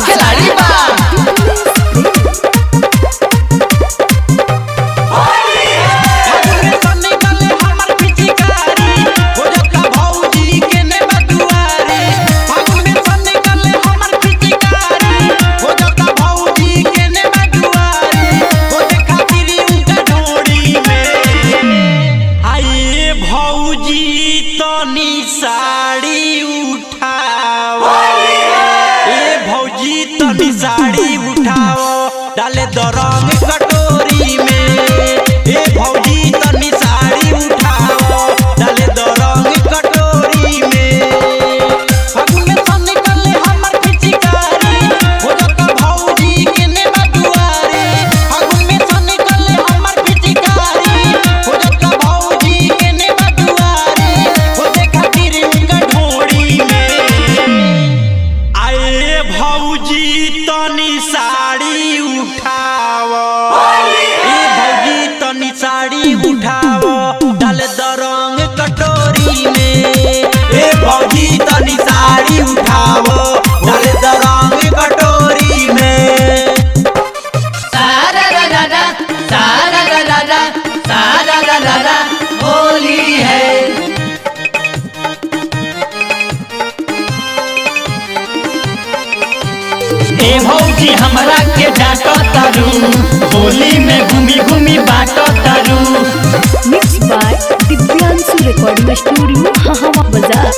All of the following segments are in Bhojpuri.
खिलाड़ी बा। साड़ी उठाओ भौजी तनी साड़ी उठाओ डाले दो रंग कटोरी में भौजी तनी साड़ी उठाओ डाले दो रंग कटोरी में फागुन में सन निकले हमर पिचकारी हो जाता भौजी के ने बदुआरे फागुन में सन निकले हमर पिचकारी हो जाता भौजी के ने बदुआरे हो देखा तेरे उनका ढोड़ी में आए भौजी तनी साड़ी उठाओ भौजी तनी साड़ी उठाओ डाले दो रंग कटोरी में भौजी तनी साड़ी उठाओ डाले दो रंग कटोरी में सारा रा रा रा सारा रा रा रा सारा रा रा रा होली है। ए भौजी हमरा के डांटो तारू होली में घूमी घूमी बाटो तारू। Mix by Divyanshu recording studio Hawa Bazar.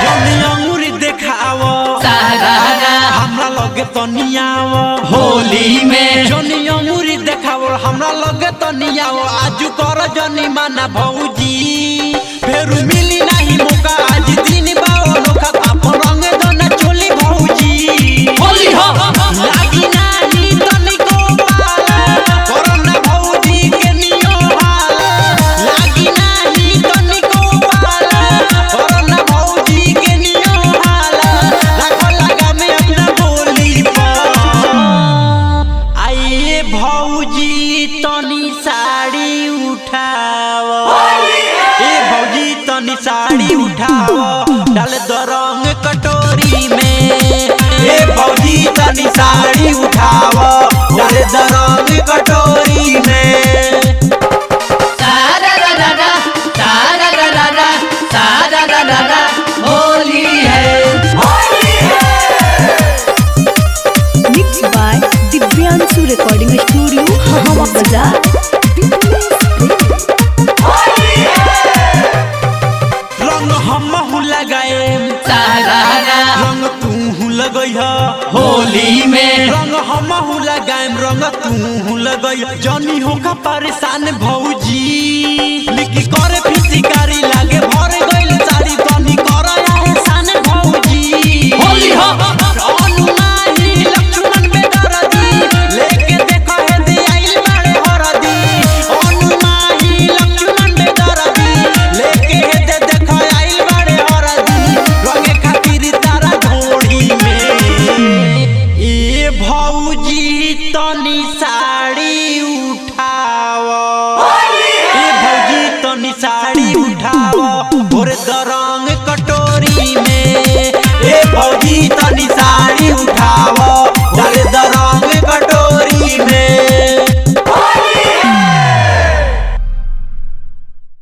जनी अंगूरी देखाओ सारा रा हमरा लगे तनियाओ होली में जनी अंगूरी देखाओ हमरा लगे तनियाओ आजू कर जनी माना भौजी फेरू मिली नहीं मौका आज दिन बाओ नोखा अपन रंग दना चोली भौजी होली हो लागी नाही तनिको पाला कोरोना भौजी के नियो हाला लागी नाही तनिको पाला कोरोना भौजी के नियो हाला लाखो लगा में अपना बोली पर आइए भौजी तनी साड़ी उठाओ भौजी तनी साड़ी उठाओ डाल दो रंग कटोरी में भौजी तनी साड़ी उठाओ डाल दो रंग कटोरी में सारा रा रा रा सारा रा रा रा सारा रा रा रा होली है। Mix by Divyanshu recording studio Hawa Bazar. रंग हम लगाए सारा रा रंग तू लगई होली में रंग हम लगाए रंग तू लगई जनी होका परेशान भौजी लिखी करे फिसिकारी लागे भर गइल साड़ी तनी कर एहसान भौजी होली हो अनुमानी लक्ष्मण बेदरदी लेके देखो हे दे आइल बाड़े हरदी अनुमानी लक्ष्मण बेदरदी लेके हे दे देखो आइल बाड़े हरदी रंगे खातिर तारा ढोड़ी में ए भौजी तनी साड़ी